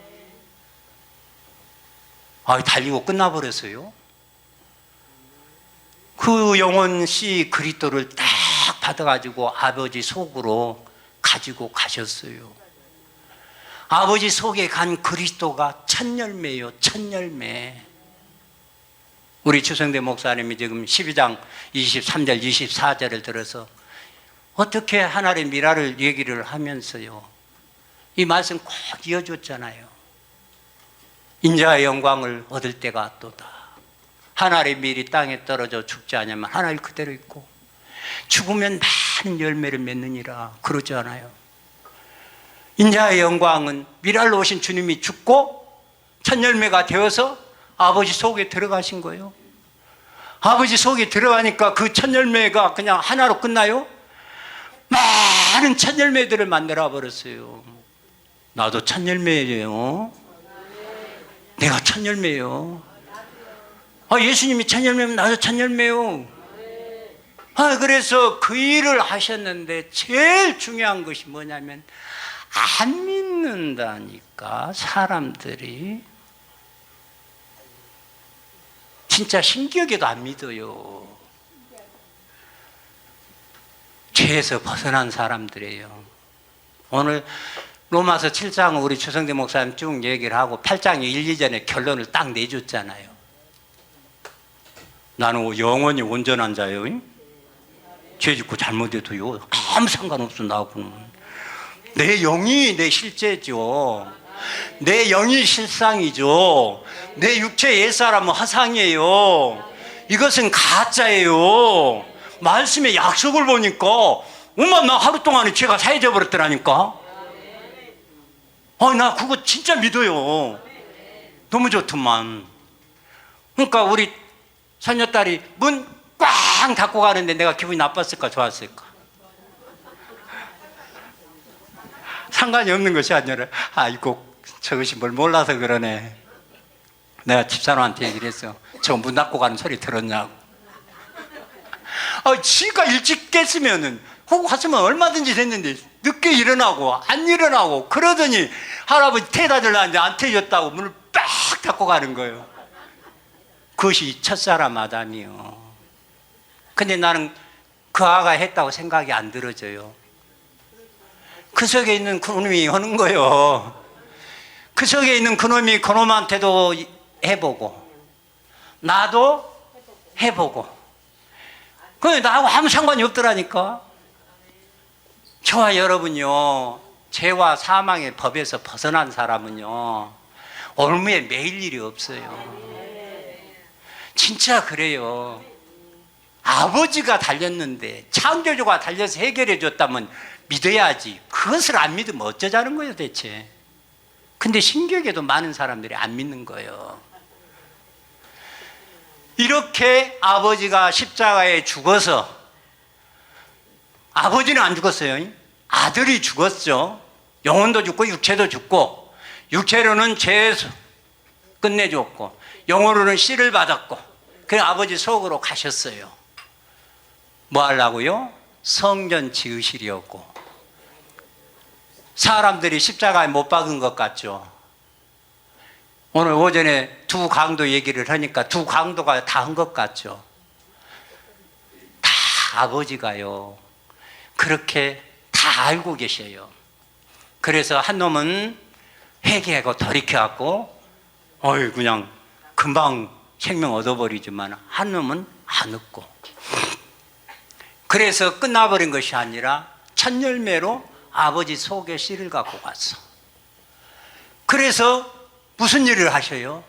S1: 달리고 끝나버렸어요. 그 영혼 씨 그리스도를 딱 받아가지고 아버지 속으로 가지고 가셨어요. 아버지 속에 간 그리스도가 첫 열매예요. 첫 열매. 우리 추성대 목사님이 지금 12장 23절 24절을 들어서 어떻게 하나님의 미라를 얘기를 하면서요, 이 말씀 꼭 이어줬잖아요. 인자의 영광을 얻을 때가 또다. 하나님의 밀이 땅에 떨어져 죽지 않으면 하나님 그대로 있고 죽으면 많은 열매를 맺느니라 그러지 않아요. 인자의 영광은 미랄로 오신 주님이 죽고 첫 열매가 되어서 아버지 속에 들어가신 거예요. 아버지 속에 들어가니까 그 첫 열매가 그냥 하나로 끝나요? 많은 첫 열매들을 만들어 버렸어요. 나도 첫 열매예요. 내가 첫 열매예요. 예수님이 첫 열매면 나도 첫 열매요. 그래서 그 일을 하셨는데 제일 중요한 것이 뭐냐면 안 믿는다니까. 사람들이 진짜 신기하게도 안 믿어요. 죄에서 벗어난 사람들이에요. 오늘 로마서 7장 우리 추성대 목사님 쭉 얘기를 하고 8장 1, 2전에 결론을 딱 내줬잖아요. 나는 영원히 온전한 자예요. 죄 짓고 잘못해도요 아무 상관없어. 나하고는 내 영이 내 실제죠. 내 영이 실상이죠. 내 육체 옛사람은 화상이에요. 이것은 가짜예요. 말씀의 약속을 보니까 엄마 나 하루 동안에 죄가 사해져 버렸더라니까. 나 그거 진짜 믿어요. 너무 좋더만. 그러니까 우리 손녀딸이 문 꽝 닫고 가는데 내가 기분이 나빴을까 좋았을까? 상관이 없는 것이 아니라 아이고 저것이 뭘 몰라서 그러네. 내가 집사람한테 얘기를 했어. 저 문 닫고 가는 소리 들었냐고. 지가 일찍 깼으면은 하고 갔으면 얼마든지 됐는데 늦게 일어나고 안 일어나고 그러더니 할아버지 태다 주려는데 안 태줬다고 문을 빡 닫고 가는 거예요. 그것이 첫사람 아담이요. 근데 나는 그 아가 했다고 생각이 안 들어져요. 그 속에 있는 그놈이 하는 거예요. 그 속에 있는 그놈이 그놈한테도 해보고 나도 해보고 그게 나하고 아무 상관이 없더라니까. 저와 여러분요, 죄와 사망의 법에서 벗어난 사람은요 올무에 매일 일이 없어요. 진짜 그래요. 아버지가 달렸는데 창조주가 달려서 해결해 줬다면 믿어야지. 그것을 안 믿으면 어쩌자는 거예요 대체. 근데 신기하게도 많은 사람들이 안 믿는 거예요. 이렇게 아버지가 십자가에 죽어서, 아버지는 안 죽었어요. 아들이 죽었죠. 영혼도 죽고 육체도 죽고, 육체로는 죄에서 끝내줬고 영혼으로는 씨를 받았고, 그냥 아버지 속으로 가셨어요. 뭐 하려고요? 성전 지으시려고. 사람들이 십자가에 못 박은 것 같죠. 오늘 오전에 두 강도 얘기를 하니까 두 강도가 다 한 것 같죠. 다 아버지가요 그렇게 다 알고 계셔요. 그래서 한 놈은 회개하고 돌이켜갖고 그냥 금방 생명 얻어버리지만 한 놈은 안 얻고, 그래서 끝나버린 것이 아니라 첫 열매로 아버지 속에 씨를 갖고 갔어. 그래서 무슨 일을 하셔요?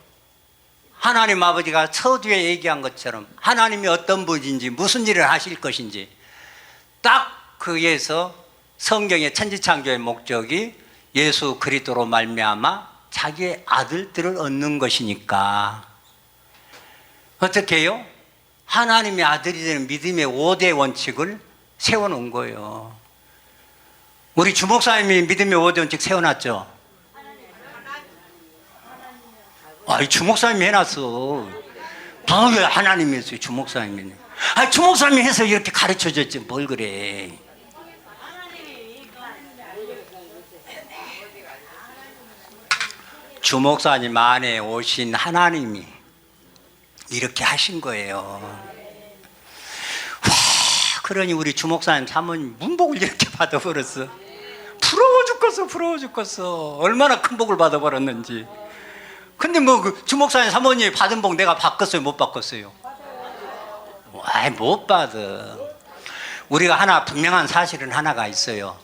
S1: 하나님 아버지가 서두에 얘기한 것처럼 하나님이 어떤 분인지 무슨 일을 하실 것인지 딱 거기에서 성경의 천지창조의 목적이 예수 그리스도로 말미암아 자기의 아들들을 얻는 것이니까 어떻게 해요? 하나님의 아들이 되는 믿음의 5대 원칙을 세워놓은 거예요. 우리 주목사님이 믿음의 5대 원칙 세워놨죠? 아, 주목사님이 해놨어. 왜 하나님이 했어요, 주목사님이. 아, 주목사님이 해서 이렇게 가르쳐줬지, 뭘 그래. 주목사님 안에 오신 하나님이 이렇게 하신 거예요. 와, 그러니 우리 주목사님 사모님 문복을 이렇게 받아버렸어. 부러워 죽겠어. 얼마나 큰 복을 받아버렸는지. 근데 그 주목사님 사모님이 받은 복 내가 바꿨어요, 못 바꿨어요? 와, 못 받아. 우리가 하나 분명한 사실은 하나가 있어요.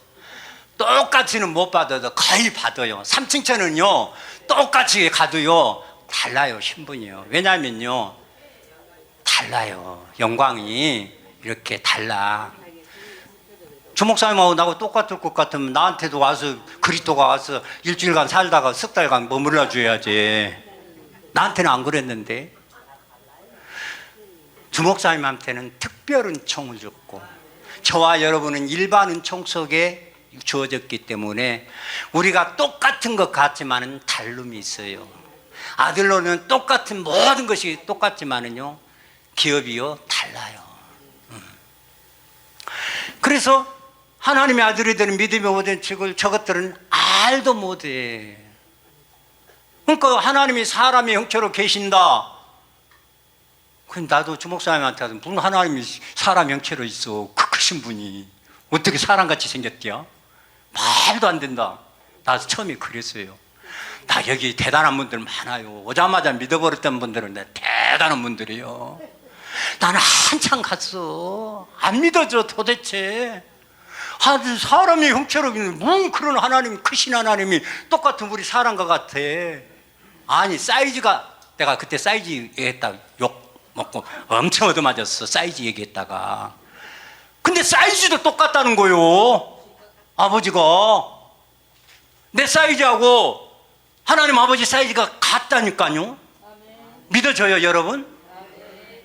S1: 똑같이는 못 받아도 거의 받아요. 삼층천은요 똑같이 가도요 달라요, 신분이요. 왜냐면요 달라요. 영광이 이렇게 달라. 주목사님하고 나하고 똑같을 것 같으면 나한테도 와서 그리스도가 와서 일주일간 살다가 석 달간 머물러 줘야지. 나한테는 안 그랬는데 주목사님한테는 특별한 총을 줬고 저와 여러분은 일반 은총 속에 주어졌기 때문에 우리가 똑같은 것 같지만은 다름이 있어요. 아들로는 똑같은 모든 것이 똑같지만은요 기업이요 달라요. 그래서 하나님의 아들이 되는 믿음의 모든 책을 저것들은 알도 못해. 그러니까 하나님이 사람의 형체로 계신다. 근데 나도 주목사님한테 하던 무슨 하나님이 사람 형체로 있어. 그 크신 분이 어떻게 사람같이 생겼대요? 말도 안 된다. 나 처음에 그랬어요. 나 여기 대단한 분들 많아요. 오자마자 믿어버렸던 분들은 대단한 분들이에요. 나는 한참 갔어. 안 믿어져 도대체. 사람의 형체로 뭔 그런 하나님, 크신 하나님이 똑같은 우리 사람과 같아. 아니 사이즈가, 내가 그때 사이즈 얘기했다 욕 먹고 엄청 얻어맞았어. 사이즈 얘기했다가. 근데 사이즈도 똑같다는 거요. 아버지가 내 사이즈하고 하나님 아버지 사이즈가 같다니까요. 믿어져요 여러분?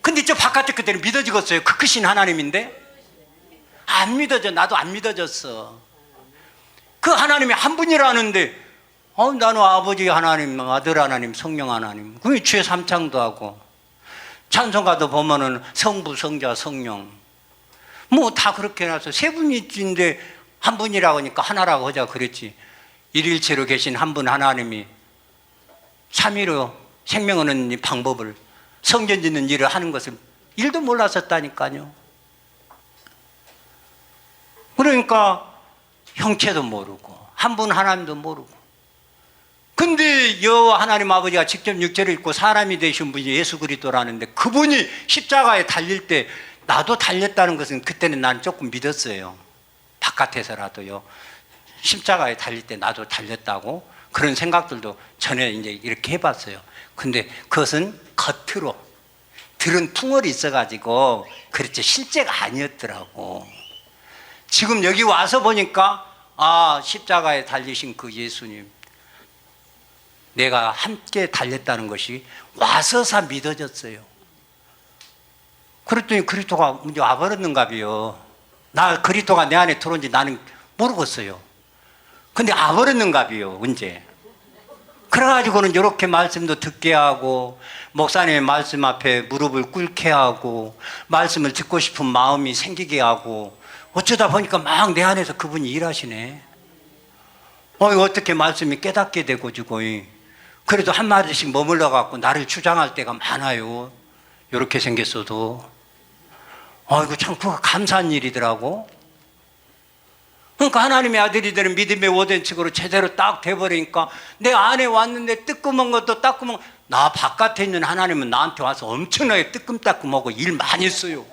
S1: 근데 저 바깥에 그때는 믿어지겠어요? 그 크신 하나님인데 안 믿어져. 나도 안 믿어졌어. 그 하나님이 한 분이라는데 나는 아버지 하나님, 아들 하나님, 성령 하나님, 그 주의 삼창도 하고 찬송가도 보면은 성부, 성자, 성령 뭐 다 그렇게 해놔서 세 분인데 한 분이라고 하니까 하나라고 하자 그랬지. 일일체로 계신 한 분 하나님이 삼위로 생명 얻는 이 방법을, 성전 짓는 일을 하는 것을 일도 몰랐었다니까요. 그러니까 형체도 모르고 한 분 하나님도 모르고. 근데 여호와 하나님 아버지가 직접 육체를 입고 사람이 되신 분이 예수 그리스도라는데 그분이 십자가에 달릴 때 나도 달렸다는 것은 그때는 난 조금 믿었어요. 바깥에서라도요. 십자가에 달릴 때 나도 달렸다고 그런 생각들도 전에 이제 이렇게 해봤어요. 근데 그것은 겉으로 들은 풍월이 있어가지고 그렇죠. 실제가 아니었더라고. 지금 여기 와서 보니까 십자가에 달리신 그 예수님 내가 함께 달렸다는 것이 와서사 믿어졌어요. 그랬더니 그리스도가 이제 와버렸는가 봐요. 나 그리스도가 내 안에 들어온지 나는 모르겠어요. 근데 와버렸는가 봐요. 언제. 그래가지고는 이렇게 말씀도 듣게 하고 목사님의 말씀 앞에 무릎을 꿇게 하고 말씀을 듣고 싶은 마음이 생기게 하고 어쩌다 보니까 막 내 안에서 그분이 일하시네. 어떻게 말씀이 깨닫게 되고지고 그래도 한마디씩 머물러 갖고 나를 주장할 때가 많아요. 이렇게 생겼어도. 이거 참 그거 감사한 일이더라고. 그러니까 하나님의 아들이 되는 믿음의 오된칙으로 제대로 딱 돼버리니까 내 안에 왔는데 뜨끔한 것도 따끔한 나 바깥에 있는 하나님은 나한테 와서 엄청나게 뜨끔따끔하고 일 많이 했어요.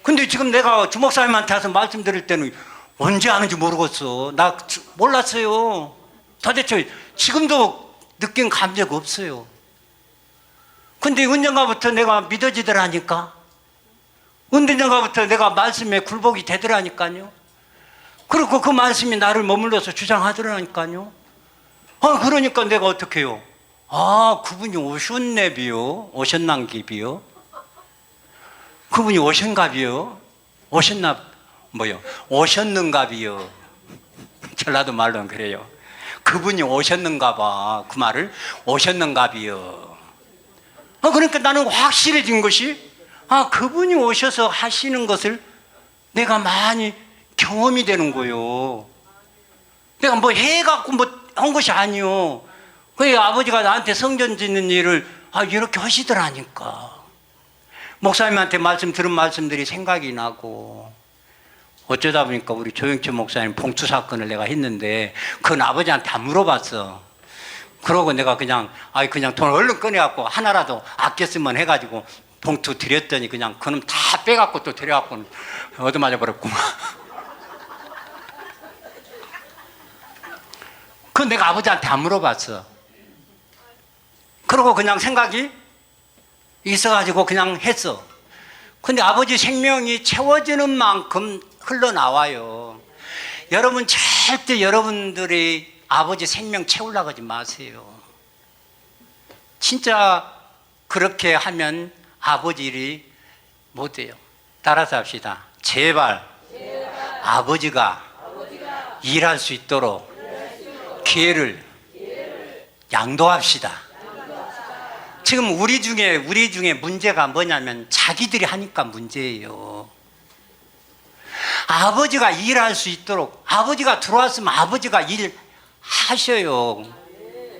S1: 근데 지금 내가 주목사님한테 와서 말씀드릴 때는 언제 하는지 모르겠어. 나 몰랐어요. 도대체 지금도 느낀 감정 없어요. 근데 언젠가부터 내가 믿어지더라니까. 언젠가부터 내가 말씀에 굴복이 되더라니까요. 그리고 그 말씀이 나를 머물러서 주장하더라니까요. 그러니까 내가 어떻게 해요? 그분이 오셨네비요. 오셨난기비요. 그분이 오셨가비요. 오셨는가비요. 전라도 말로는 그래요. 그분이 오셨는가 봐. 그 말을 오셨는가비요. 그러니까 나는 확실해진 것이 그분이 오셔서 하시는 것을 내가 많이 경험이 되는 거예요. 내가 뭐 해갖고 뭐 한 것이 아니요. 그 아버지가 나한테 성전 짓는 일을 이렇게 하시더라니까. 목사님한테 들은 말씀들이 생각이 나고, 어쩌다 보니까 우리 조영철 목사님 봉투 사건을 내가 했는데 그건 아버지한테 안 물어봤어. 그러고 내가 그냥 돈 얼른 꺼내갖고 하나라도 아꼈으면 해가지고 봉투 드렸더니 그냥 그놈 다 빼갖고 또 드려갖고 얻어맞아 버렸구만. 그건 내가 아버지한테 안 물어봤어. 그러고 그냥 생각이 있어가지고 그냥 했어. 근데 아버지 생명이 채워지는 만큼 흘러나와요. 여러분 절대 여러분들이 아버지 생명 채우려고 하지 마세요. 진짜 그렇게 하면 아버지 일이 못해요. 따라서 합시다. 제발 아버지가 일할 수 있도록 기회를 양도합시다. 지금 우리 중에 문제가 뭐냐면 자기들이 하니까 문제예요. 아버지가 일할 수 있도록, 아버지가 들어왔으면 아버지가 일하셔요.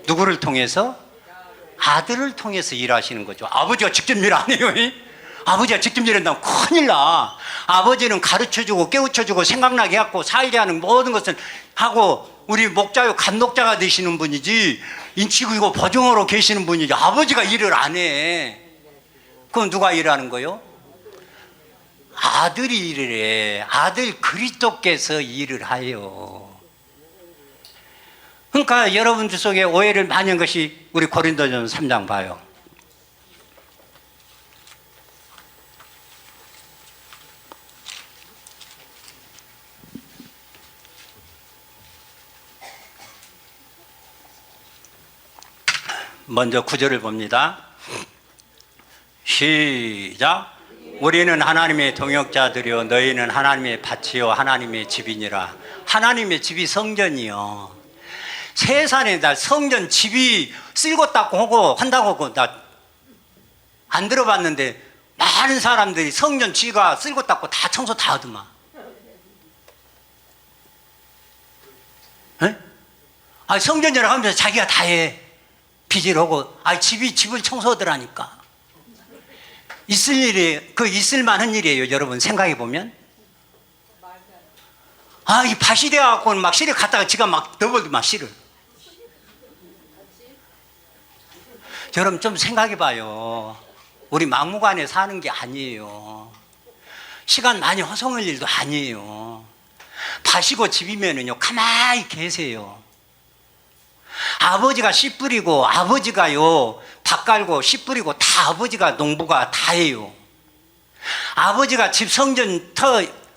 S1: 누구를 통해서? 아들을 통해서 일하시는 거죠. 아버지가 직접 일 안 해요. 아버지가 직접 일한다면 큰일 나. 아버지는 가르쳐주고 깨우쳐주고 생각나게 해갖고 살게 하는 모든 것을 하고 우리 목자요 간독자가 되시는 분이지, 인치고 보증으로 계시는 분이지 아버지가 일을 안 해. 그럼 누가 일하는 거요? 아들이 일을 해. 아들 그리스도께서 일을 해요. 그러니까 여러분들 속에 오해를 많이 한 것이 우리 고린도전서 3장 봐요. 먼저 9절을 봅니다. 시작. 우리는 하나님의 동역자들이요 너희는 하나님의 밭이요 하나님의 집이니라. 하나님의 집이 성전이요. 세상에 나 성전 집이 쓸고 닦고 하고 한다고 나 안 들어봤는데 많은 사람들이 성전 지가 쓸고 닦고 다 청소 다 하더만. 성전이라고 하면서 자기가 다 해. 빚을하고 집을 청소하더라니까. 있을 만한 일이에요. 여러분 생각해 보면 이 밭이 돼갖고는 막 실을 갖다가 지가 막 넣어버리고 막 실을. 여러분 좀 생각해 봐요. 우리 막무가내 사는 게 아니에요. 시간 많이 허송할 일도 아니에요. 밭이고 집이면은요 가만히 계세요. 아버지가 씨 뿌리고 아버지가요 밭 깔고 씨 뿌리고 다 아버지가 농부가 다 해요. 아버지가 집 성전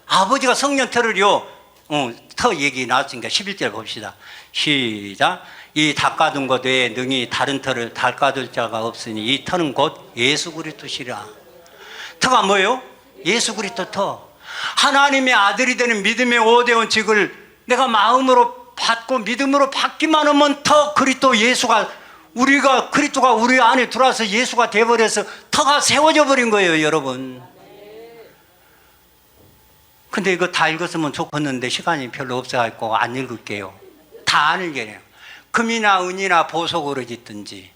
S1: 아버지가 성전 터를요 터 얘기 나왔으니까 11절 봅시다. 시작. 이 닦아둔 것 외에 능히 다른 터를 닦아둘 자가 없으니 이 터는 곧 예수 그리스도시라. 터가 뭐예요? 예수 그리스도 터. 하나님의 아들이 되는 믿음의 오대원 직을 내가 마음으로 받고 믿음으로 받기만 하면 터 그리스도 그리스도가 우리 안에 들어와서 예수가 되어버려서 터가 세워져 버린 거예요. 여러분 근데 이거 다 읽었으면 좋겠는데 시간이 별로 없어가지고 안 읽을게요. 다 안 읽게요. 금이나 은이나 보석으로 짓든지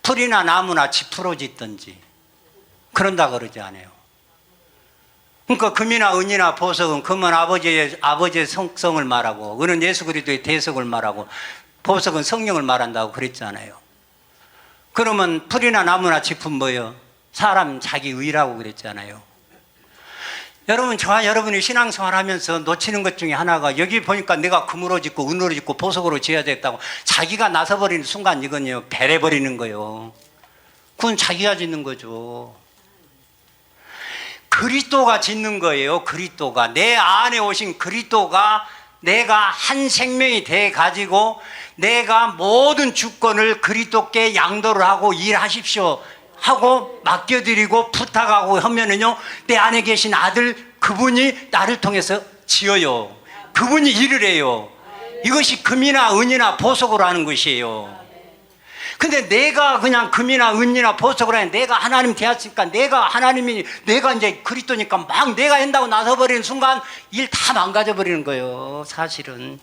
S1: 풀이나 나무나 짚으로 짓든지 그런다 그러지 않아요. 그러니까 금이나 은이나 보석은 금은 아버지의 성성을 말하고 은은 예수 그리스도의 대속을 말하고 보석은 성령을 말한다고 그랬잖아요. 그러면 풀이나 나무나 짚은 뭐예요? 사람 자기 의라고 그랬잖아요. 여러분, 저와 여러분이 신앙생활 하면서 놓치는 것 중에 하나가, 여기 보니까 내가 금으로 짓고 은으로 짓고 보석으로 지어야 되겠다고 자기가 나서버리는 순간 이건요, 배려버리는 거예요. 그건 자기가 짓는 거죠. 그리스도가 짓는 거예요. 그리스도가, 내 안에 오신 그리스도가 내가 한 생명이 돼 가지고 내가 모든 주권을 그리스도께 양도를 하고 일하십시오 하고 맡겨드리고 부탁하고 하면은요, 내 안에 계신 아들, 그분이 나를 통해서 지어요. 그분이 일을 해요. 이것이 금이나 은이나 보석으로 하는 것이에요. 근데 내가 그냥 금이나 은이나 보석으로 하는, 내가 하나님 되었으니까, 내가 하나님이, 내가 이제 그리스도니까 막 내가 한다고 나서버리는 순간 일 다 망가져버리는 거예요. 사실은.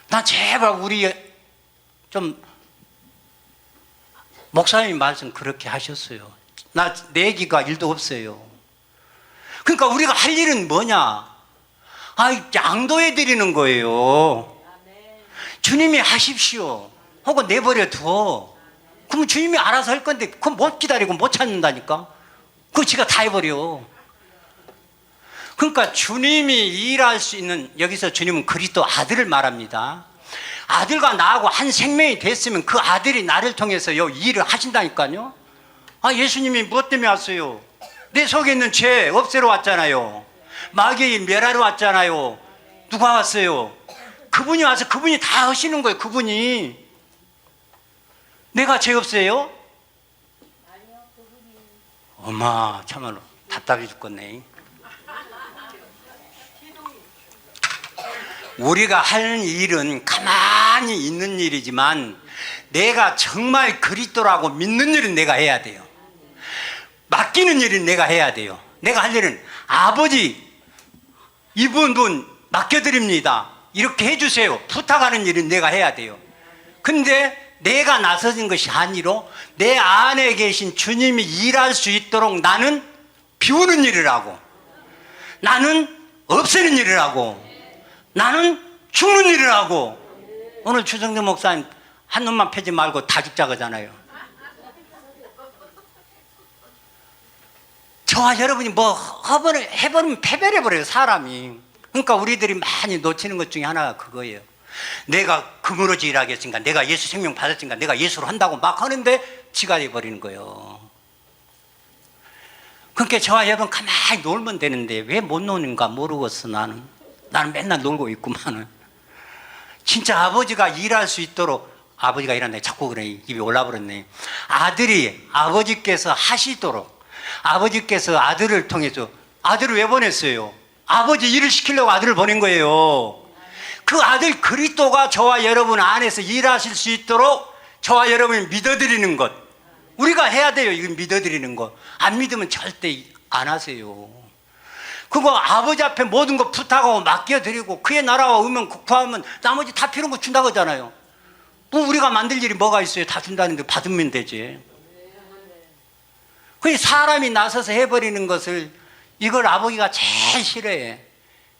S1: 나 제발 우리 좀 목사님 말씀 그렇게 하셨어요. 나 내기가 일도 없어요. 그러니까 우리가 할 일은 뭐냐? 양도해 드리는 거예요. 주님이 하십시오 하고 내버려 두어. 그럼 주님이 알아서 할 건데, 그건 못 기다리고 못 찾는다니까. 그거 지가 다 해버려. 그러니까 주님이 일할 수 있는, 여기서 주님은 그리스도 아들을 말합니다. 아들과 나하고 한 생명이 됐으면 그 아들이 나를 통해서요, 일을 하신다니까요. 예수님이 무엇 때문에 왔어요? 내 속에 있는 죄 없애러 왔잖아요. 마귀의 멸하러 왔잖아요. 누가 왔어요? 그분이 와서 그분이 다 하시는 거예요. 그분이. 내가 죄 없어요? 엄마, 참말로 답답해 죽겠네. 우리가 하는 일은 가만히 있는 일이지만, 내가 정말 그리스도라고 믿는 일은 내가 해야 돼요. 맡기는 일은 내가 해야 돼요. 내가 할 일은, 아버지 이분 맡겨드립니다, 이렇게 해주세요, 부탁하는 일은 내가 해야 돼요. 근데 내가 나서진 것이 아니로 내 안에 계신 주님이 일할 수 있도록 나는 비우는 일을 하고, 나는 없애는 일을 하고, 나는 죽는 일을 하고. 오늘 주정대 목사님 한 놈만 패지 말고 다 죽자 그러잖아요. 저와 여러분이 뭐 해버리면 패배해버려요, 사람이. 그러니까 우리들이 많이 놓치는 것 중에 하나가 그거예요. 내가 금으로 일하겠으니까, 내가 예수 생명 받았으니까 내가 예수로 한다고 막 하는데 지가 돼버리는 거예요. 그러니까 저와 여러분 가만히 놀면 되는데 왜 못 노는가 모르겠어. 나는 맨날 놀고 있구만은. 진짜 아버지가 일할 수 있도록, 아버지가 일한다 자꾸 그래, 입이 올라버렸네. 아들이, 아버지께서 하시도록, 아버지께서 아들을 통해서, 아들을 왜 보냈어요? 아버지 일을 시키려고 아들을 보낸 거예요. 그 아들 그리스도가 저와 여러분 안에서 일하실 수 있도록 저와 여러분이 믿어드리는 것, 우리가 해야 돼요. 이건 믿어드리는 것. 안 믿으면 절대 안 하세요. 그거 아버지 앞에 모든 거 부탁하고 맡겨드리고 그의 나라와 의면 구하면 나머지 다 필요한 거 준다고 하잖아요. 뭐 우리가 만들 일이 뭐가 있어요? 다 준다는데 받으면 되지. 그 사람이 나서서 해버리는 것을, 이걸 아버지가 제일 싫어해.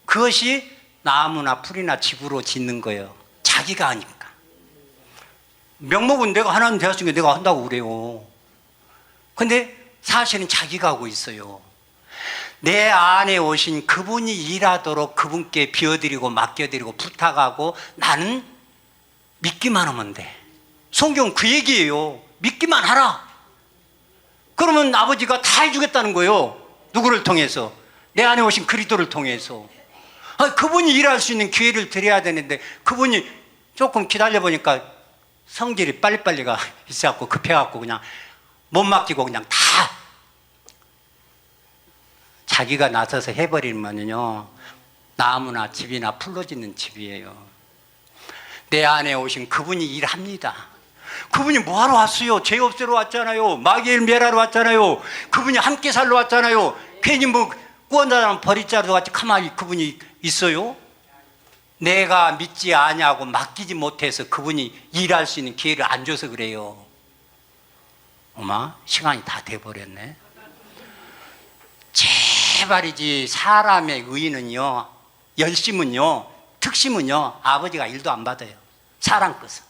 S1: 그것이 나무나 풀이나 집으로 짓는 거예요. 자기가 하니까. 명목은 내가 하나님 되었으니까 내가 한다고 그래요. 근데 사실은 자기가 하고 있어요. 내 안에 오신 그분이 일하도록 그분께 비워드리고 맡겨드리고 부탁하고, 나는 믿기만 하면 돼. 성경은 그 얘기예요. 믿기만 하라. 그러면 아버지가 다 해주겠다는 거예요. 누구를 통해서? 내 안에 오신 그리스도를 통해서. 그분이 일할 수 있는 기회를 드려야 되는데, 그분이 조금 기다려보니까 성질이 빨리빨리가 있어갖고 급해갖고 그냥 못 맡기고 그냥 다 자기가 나서서 해버리면요, 나무나 집이나 풀로 짓는 집이에요. 내 안에 오신 그분이 일합니다. 그분이 뭐하러 왔어요? 죄 없애러 왔잖아요. 마귀를 멸하러 왔잖아요. 그분이 함께 살러 왔잖아요. 괜히 뭐 구원자라는 버리자루 같이 가만히 그분이 있어요? 내가 믿지 아니하고 맡기지 못해서 그분이 일할 수 있는 기회를 안 줘서 그래요. 어마, 시간이 다 돼버렸네. 제발이지, 사람의 의의는요, 열심은요, 특심은요, 아버지가 일도 안 받아요. 사람 것은.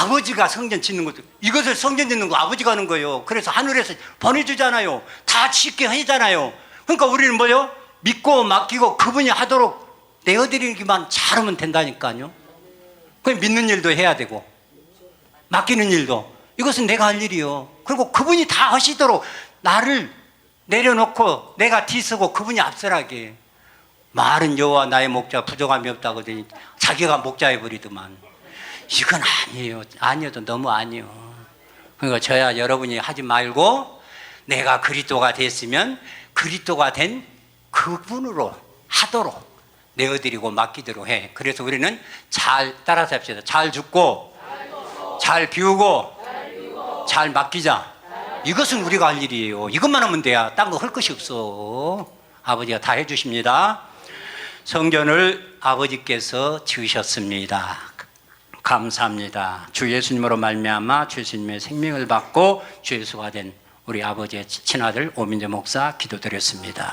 S1: 아버지가 성전 짓는 것도, 이것을 성전 짓는 거 아버지가 하는 거예요. 그래서 하늘에서 보내주잖아요. 다 짓게 하잖아요. 그러니까 우리는 뭐요? 믿고 맡기고 그분이 하도록 내어드리기만 잘하면 된다니까요. 그냥 믿는 일도 해야 되고 맡기는 일도, 이것은 내가 할 일이요. 그리고 그분이 다 하시도록 나를 내려놓고 내가 뒤서고 그분이 앞서라게. 말은 여호와 나의 목자 부족함이 없다고 하더니 자기가 목자해 버리더만. 이건 아니에요. 아니어도 너무 아니요. 그러니까 저야 여러분이 하지 말고 내가 그리스도가 됐으면 그리스도가 된 그분으로 하도록 내어드리고 맡기도록 해. 그래서 우리는 잘 따라서 합시다. 잘 죽고 잘 비우고 잘 맡기자. 이것은 우리가 할 일이에요. 이것만 하면 돼야 딴 거 할 것이 없어. 아버지가 다 해주십니다. 성전을 아버지께서 지으셨습니다. 감사합니다. 주 예수님으로 말미암아 주 예수님의 생명을 받고 주 예수가 된 우리 아버지의 친아들 오민재 목사 기도드렸습니다.